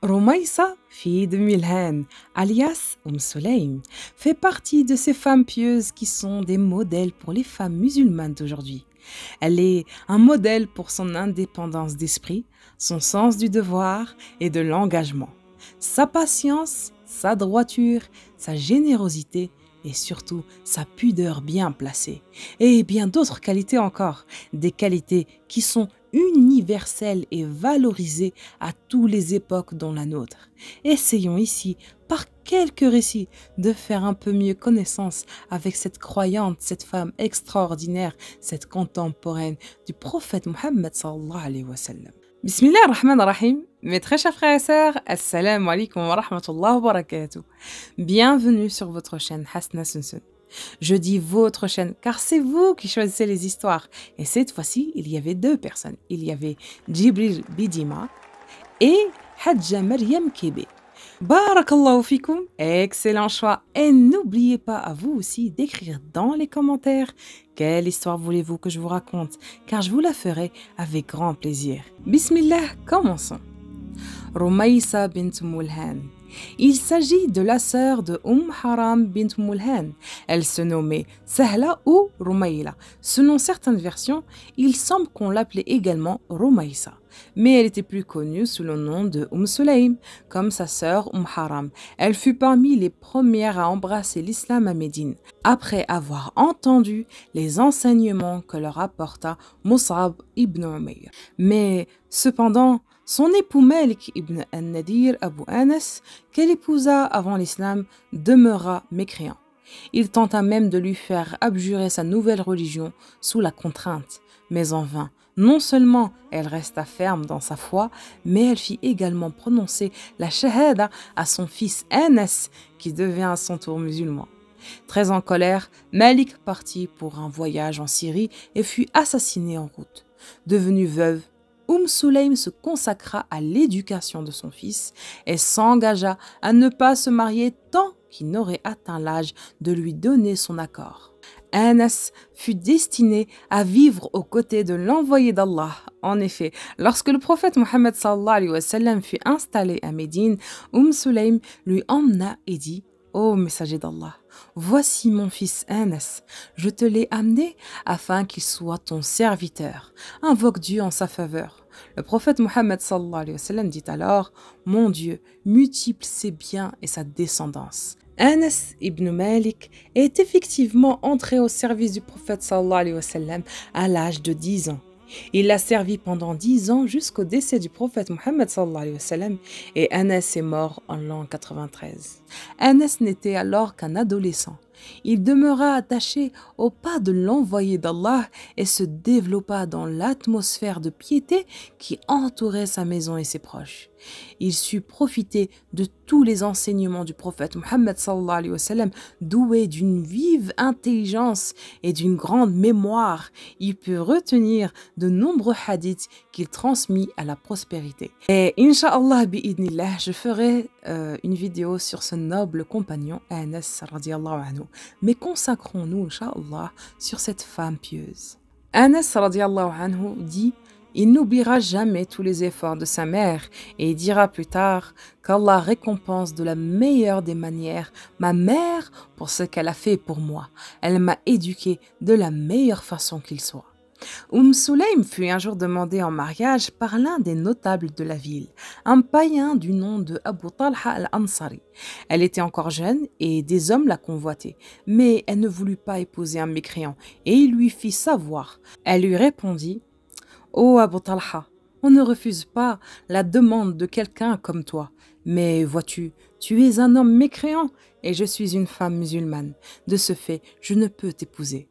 Rumaïsa, fille de Milhan, alias Sulaym, fait partie de ces femmes pieuses qui sont des modèles pour les femmes musulmanes d'aujourd'hui. Elle est un modèle pour son indépendance d'esprit, son sens du devoir et de l'engagement, sa patience, sa droiture, sa générosité et surtout sa pudeur bien placée. Et bien d'autres qualités encore, des qualités qui sont universelles et valorisées à toutes les époques dont la nôtre. Essayons ici, par quelques récits, de faire un peu mieux connaissance avec cette croyante, cette femme extraordinaire, cette contemporaine du prophète Mohammed sallallahu alayhi wa sallam. Bismillah ar-Rahman ar-Rahim, mes très chers frères et sœurs, assalamu alaikum wa rahmatullah wa barakatuh. Bienvenue sur votre chaîne Hasna Sunsun. Je dis votre chaîne car c'est vous qui choisissez les histoires. Et cette fois-ci, il y avait deux personnes. Il y avait Djibril Bidima et Hadja Maryam Kébé. Barakallahu fikum, excellent choix. Et n'oubliez pas à vous aussi d'écrire dans les commentaires quelle histoire voulez-vous que je vous raconte, car je vous la ferai avec grand plaisir. Bismillah, commençons. Rumaïsa bint Mulhan. Il s'agit de la sœur de Haram bint Mulhan. Elle se nommait Sahla ou Rumaïla. Selon certaines versions, il semble qu'on l'appelait également Rumaïsa. Mais elle était plus connue sous le nom de Sulaym, comme sa sœur Haram. Elle fut parmi les premières à embrasser l'islam à Médine, après avoir entendu les enseignements que leur apporta Mus'ab ibn Umayr. Mais cependant, son époux Malik ibn al-Nadir Abu Anas, qu'elle épousa avant l'islam, demeura mécréant. Il tenta même de lui faire abjurer sa nouvelle religion sous la contrainte, mais en vain. Non seulement elle resta ferme dans sa foi, mais elle fit également prononcer la shahada à son fils Anas, qui devint à son tour musulman. Très en colère, Malik partit pour un voyage en Syrie et fut assassiné en route. Devenue veuve, Sulaym se consacra à l'éducation de son fils et s'engagea à ne pas se marier tant qu'il n'aurait atteint l'âge de lui donner son accord. Anas fut destiné à vivre aux côtés de l'envoyé d'Allah. En effet, lorsque le prophète Mohammed sallallahu alayhi wa sallam fut installé à Médine, Sulaym lui emmena et dit: « Ô messager d'Allah, voici mon fils Anas, je te l'ai amené afin qu'il soit ton serviteur. Invoque Dieu en sa faveur. » Le prophète Mohammed sallallahu alayhi wa sallam dit alors: « Mon Dieu, multiplie ses biens et sa descendance. » Anas ibn Malik est effectivement entré au service du prophète sallallahu alayhi wa sallam à l'âge de 10 ans. Il l'a servi pendant 10 ans jusqu'au décès du prophète Mohammed sallallahu alayhi wa sallam et Anas est mort en l'an 93. Anas n'était alors qu'un adolescent. Il demeura attaché au pas de l'envoyé d'Allah et se développa dans l'atmosphère de piété qui entourait sa maison et ses proches. Il sut profiter de tous les enseignements du prophète Mohammed sallallahu alayhi wa sallam, doué d'une vive intelligence et d'une grande mémoire. Il put retenir de nombreux hadiths qu'il transmit à la prospérité. Et Inch'Allah bi'idnillah, je ferai une vidéo sur ce noble compagnon Anas radiallahu anhu. Mais consacrons-nous, Inch'Allah, sur cette femme pieuse. Anas radiallahu anhu dit: il n'oubliera jamais tous les efforts de sa mère et dira plus tard qu'Allah récompense de la meilleure des manières ma mère pour ce qu'elle a fait pour moi. Elle m'a éduqué de la meilleure façon qu'il soit. Sulaym fut un jour demandée en mariage par l'un des notables de la ville, un païen du nom de Abu Talha al-Ansari. Elle était encore jeune et des hommes la convoitaient, mais elle ne voulut pas épouser un mécréant et il lui fit savoir. Elle lui répondit: « Ô Abu Talha, on ne refuse pas la demande de quelqu'un comme toi, mais vois-tu, tu es un homme mécréant et je suis une femme musulmane. De ce fait, je ne peux t'épouser. »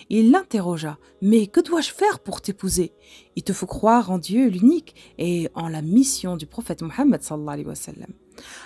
Il l'interrogea: « Mais que dois-je faire pour t'épouser? Il te faut croire en Dieu l'unique et en la mission du prophète Mohammed sallallahu alayhi wa sallam. »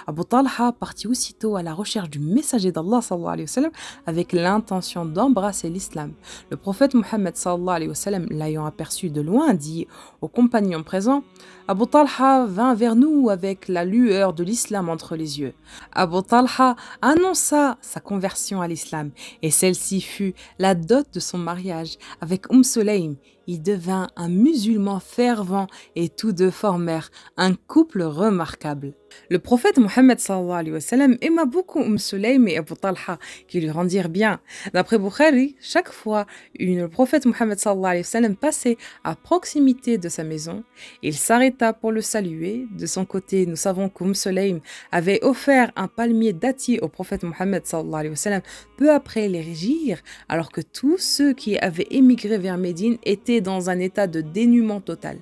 Abu Talha partit aussitôt à la recherche du messager d'Allah sallallahu alayhi wa sallam avec l'intention d'embrasser l'islam. Le prophète Mohammed sallallahu alayhi wa sallam, l'ayant aperçu de loin, dit aux compagnons présents: « Abu Talha vint vers nous avec la lueur de l'islam entre les yeux. » Abu Talha annonça sa conversion à l'islam et celle-ci fut la dot de son mariage avec Sulaym. il devint un musulman fervent et tous deux formèrent un couple remarquable. Le prophète Mohammed sallallahu alayhi wa sallam aima beaucoup Sulaym et Abu Talha qui lui rendirent bien. D'après Bukhari, chaque fois le prophète Mohammed sallallahu alayhi wa sallam passait à proximité de sa maison, il s'arrêta pour le saluer. De son côté, nous savons Sulaym avait offert un palmier dattier au prophète Mohammed sallallahu alayhi wa sallam peu après l'hégire, alors que tous ceux qui avaient émigré vers Médine étaient dans un état de dénuement total.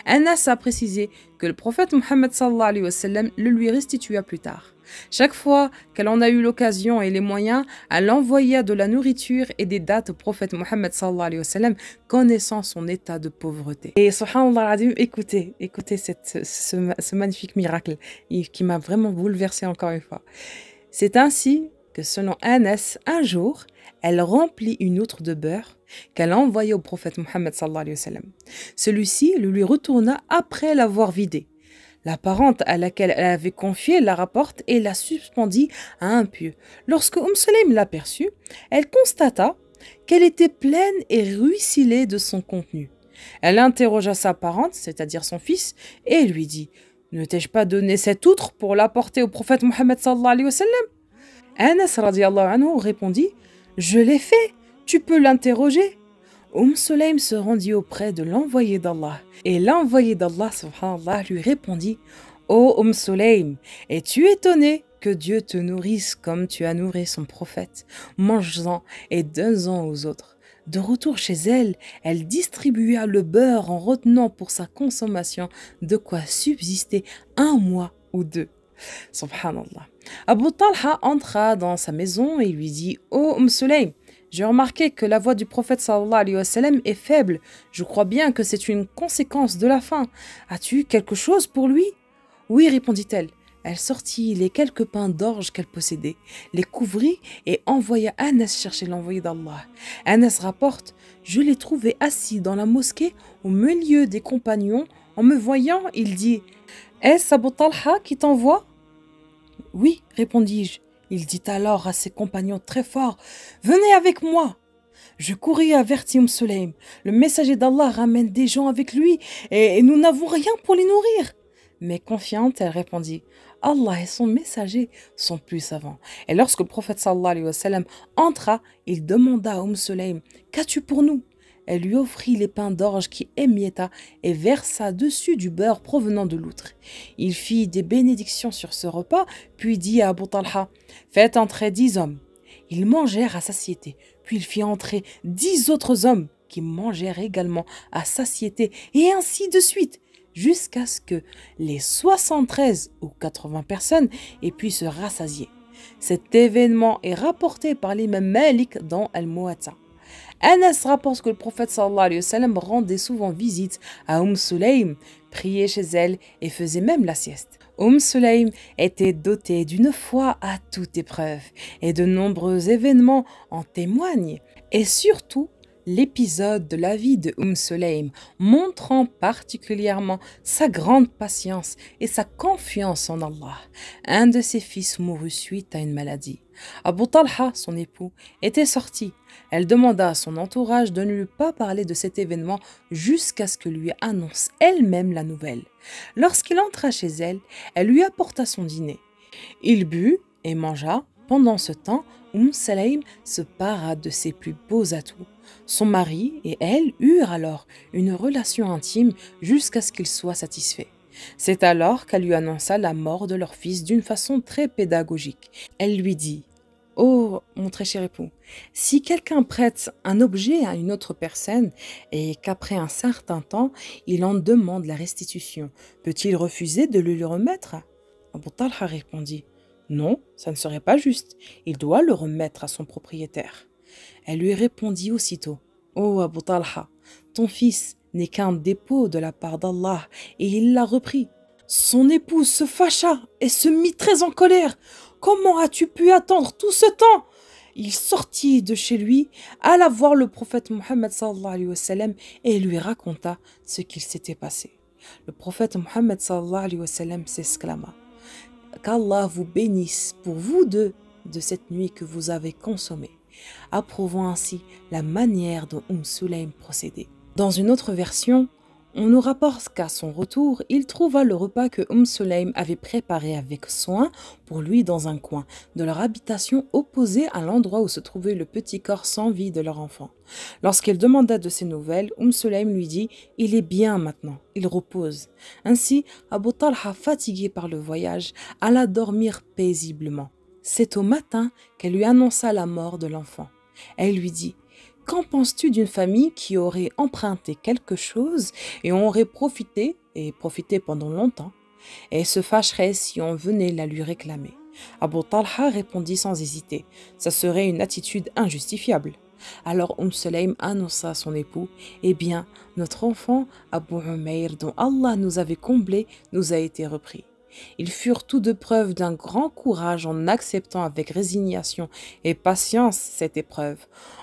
Anas a précisé que le prophète Mohammed sallallahu alayhi wa sallam le lui restitua plus tard. Chaque fois qu'elle en a eu l'occasion et les moyens, elle envoya de la nourriture et des dattes au prophète Mohammed sallallahu alayhi wa sallam, connaissant son état de pauvreté. Et subhanallah, écoutez ce magnifique miracle qui m'a vraiment bouleversée encore une fois. C'est ainsi que selon Anas, un jour, elle remplit une outre de beurre qu'elle a envoyée au prophète Mohammed sallallahu alayhi wa sallam. Celui-ci le lui retourna après l'avoir vidée. La parente à laquelle elle avait confié la rapporte et la suspendit à un pieu. Lorsque Sulaym l'aperçut, elle constata qu'elle était pleine et ruisselée de son contenu. Elle interrogea sa parente, c'est-à-dire son fils, et lui dit « Ne t'ai-je pas donné cette outre pour l'apporter au prophète Mohammed sallallahu alayhi wa sallam ?» Anas radiyallahu anhu répondit « Je l'ai fait, tu peux l'interroger. » Sulaym se rendit auprès de l'envoyé d'Allah et l'envoyé d'Allah subhanallah lui répondit « Ô Sulaym, es-tu étonné que Dieu te nourrisse comme tu as nourri son prophète? Mange-en et donne-en aux autres. » De retour chez elle, elle distribua le beurre en retenant pour sa consommation de quoi subsister 1 mois ou 2. Subhanallah. Abu Talha entra dans sa maison et lui dit « Ô Sulaym, j'ai remarqué que la voix du prophète sallallahu alayhi wa sallam est faible. Je crois bien que c'est une conséquence de la faim. As-tu quelque chose pour lui ?» « Oui, répondit-elle. Elle sortit les quelques pains d'orge qu'elle possédait, les couvrit et envoya Anas chercher l'envoyé d'Allah. Anas rapporte « Je l'ai trouvé assis dans la mosquée au milieu des compagnons. En me voyant, il dit « Est-ce Abu Talha qui t'envoie ?» « Oui, répondis-je. Il dit alors à ses compagnons très fort « Venez avec moi !» Je courris et avertis Sulaym. Le messager d'Allah ramène des gens avec lui et nous n'avons rien pour les nourrir. Mais confiante, elle répondit « Allah et son messager sont plus savants. » Et lorsque le prophète sallallahu alayhi wa sallam entra, il demanda à Sulaym « Qu'as-tu pour nous ?» Elle lui offrit les pains d'orge qui émietta et versa dessus du beurre provenant de l'outre. Il fit des bénédictions sur ce repas, puis dit à Abu Talha « Faites entrer 10 hommes. » Ils mangèrent à satiété, puis il fit entrer 10 autres hommes qui mangèrent également à satiété, et ainsi de suite, jusqu'à ce que les 73 ou 80 personnes aient pu se rassasier. Cet événement est rapporté par l'imam Malik dans Al-Muwatta. Anas rapporte que le prophète sallallahu alayhi wa sallam rendait souvent visite à Sulaym, priait chez elle et faisait même la sieste. Sulaym était dotée d'une foi à toute épreuve et de nombreux événements en témoignent. Et surtout, l'épisode de la vie de Sulaym montrant particulièrement sa grande patience et sa confiance en Allah. Un de ses fils mourut suite à une maladie. Abu Talha, son époux, était sorti. Elle demanda à son entourage de ne lui pas parler de cet événement jusqu'à ce que lui annonce elle-même la nouvelle. Lorsqu'il entra chez elle, elle lui apporta son dîner. Il but et mangea. Pendant ce temps, Sulaym se para de ses plus beaux atouts. Son mari et elle eurent alors une relation intime jusqu'à ce qu'il soit satisfait. C'est alors qu'elle lui annonça la mort de leur fils d'une façon très pédagogique. Elle lui dit « Oh, mon très cher époux, si quelqu'un prête un objet à une autre personne et qu'après un certain temps, il en demande la restitution, peut-il refuser de le lui remettre ?» Abu Talha répondit « Non, ça ne serait pas juste. Il doit le remettre à son propriétaire. » Elle lui répondit aussitôt « Oh Abu Talha, ton fils n'est qu'un dépôt de la part d'Allah et il l'a repris. » Son épouse se fâcha et se mit très en colère. « Comment as-tu pu attendre tout ce temps ?» Il sortit de chez lui, alla voir le prophète Mohammed sallallahu alayhi wa sallam et lui raconta ce qu'il s'était passé. Le prophète Mohammed sallallahu alayhi wa sallam s'exclama « Qu'Allah vous bénisse pour vous deux de cette nuit que vous avez consommée, approuvant ainsi la manière dont Sulaym procédait. Dans une autre version, on nous rapporte qu'à son retour, il trouva le repas que Sulaym avait préparé avec soin pour lui dans un coin de leur habitation opposé à l'endroit où se trouvait le petit corps sans vie de leur enfant. Lorsqu'il demanda de ses nouvelles, Sulaym lui dit « Il est bien maintenant, il repose ». Ainsi, Abu Talha, fatigué par le voyage, alla dormir paisiblement. C'est au matin qu'elle lui annonça la mort de l'enfant. Elle lui dit « Qu'en penses-tu d'une famille qui aurait emprunté quelque chose et en aurait profité, et profité pendant longtemps, et se fâcherait si on venait la lui réclamer ?» Abu Talha répondit sans hésiter « Ça serait une attitude injustifiable. » Alors Sulaym annonça à son époux « Eh bien, notre enfant, Abu Umayr, dont Allah nous avait comblé, nous a été repris. » Ils furent tous deux preuves d'un grand courage en acceptant avec résignation et patience cette épreuve,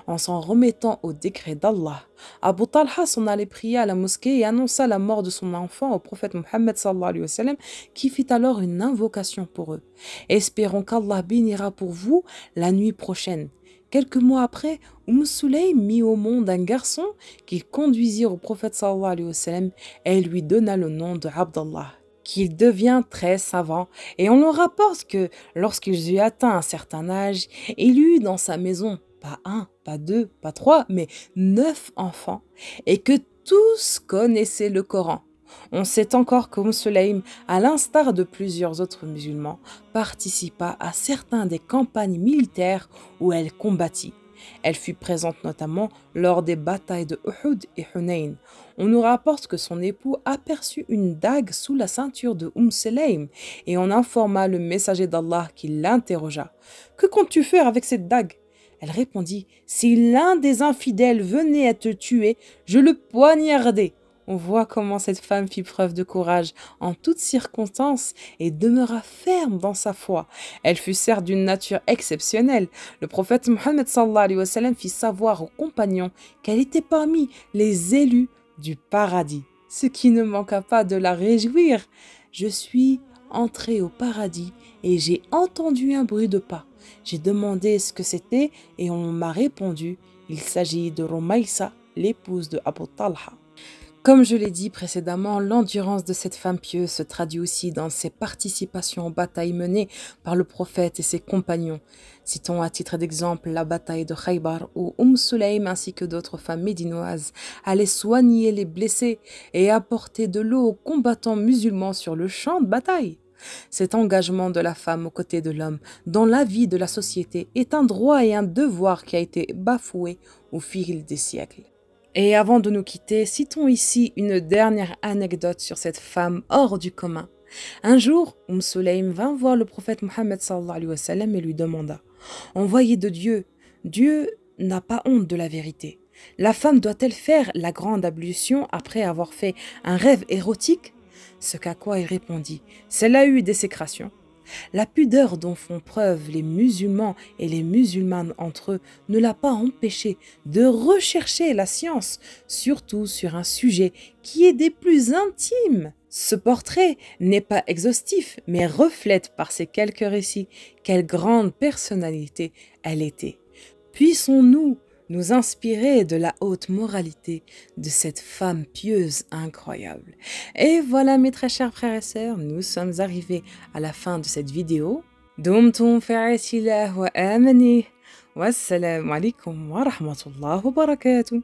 en s'en remettant au décret d'Allah. Abu Talha s'en allait prier à la mosquée et annonça la mort de son enfant au prophète Mohammed sallallahu alayhi wa sallam, qui fit alors une invocation pour eux. Espérons qu'Allah bénira pour vous la nuit prochaine. Quelques mois après, Sulaym mit au monde un garçon qu'il conduisit au prophète sallallahu alayhi wa sallam et lui donna le nom de Abdallah, qu'il devient très savant, et on nous rapporte que lorsqu'il eut atteint un certain âge, il eut dans sa maison pas un, pas deux, pas trois, mais 9 enfants, et que tous connaissaient le Coran. On sait encore que Sulaym, à l'instar de plusieurs autres musulmans, participa à certaines des campagnes militaires où elle combattit. Elle fut présente notamment lors des batailles de Uhud et Hunayn. On nous rapporte que son époux aperçut une dague sous la ceinture de Sulaym et on informa le messager d'Allah qui l'interrogea. « Que comptes-tu faire avec cette dague ?» Elle répondit « Si l'un des infidèles venait à te tuer, je le poignardais. » On voit comment cette femme fit preuve de courage en toutes circonstances et demeura ferme dans sa foi. Elle fut certes d'une nature exceptionnelle. Le prophète Mohammed sallallahu alayhi wa sallam fit savoir aux compagnons qu'elle était parmi les élus du paradis, ce qui ne manqua pas de la réjouir. « Je suis entrée au paradis et j'ai entendu un bruit de pas. J'ai demandé ce que c'était et on m'a répondu, il s'agit de Rumaysa, l'épouse de Abu Talha. » Comme je l'ai dit précédemment, l'endurance de cette femme pieuse se traduit aussi dans ses participations aux batailles menées par le prophète et ses compagnons. Citons à titre d'exemple la bataille de Khaybar où Sulaym ainsi que d'autres femmes médinoises allaient soigner les blessés et apporter de l'eau aux combattants musulmans sur le champ de bataille. Cet engagement de la femme aux côtés de l'homme dans la vie de la société est un droit et un devoir qui a été bafoué au fil des siècles. Et avant de nous quitter, citons ici une dernière anecdote sur cette femme hors du commun. Un jour, Sulaym vint voir le prophète Mohammed sallallahu alayhi wa sallam et lui demanda « Envoyé de Dieu, Dieu n'a pas honte de la vérité. La femme doit-elle faire la grande ablution après avoir fait un rêve érotique ?» Ce qu'à quoi il répondit « Celle a eu désécration. » La pudeur dont font preuve les musulmans et les musulmanes entre eux ne l'a pas empêché de rechercher la science, surtout sur un sujet qui est des plus intimes. Ce portrait n'est pas exhaustif, mais reflète par ces quelques récits quelle grande personnalité elle était. Puissons-nous nous inspirer de la haute moralité de cette femme pieuse incroyable. Et voilà mes très chers frères et sœurs, nous sommes arrivés à la fin de cette vidéo. Dumtum fi itillah wa amani. Wassalamu alaikum wa rahmatullahi wa barakatuh.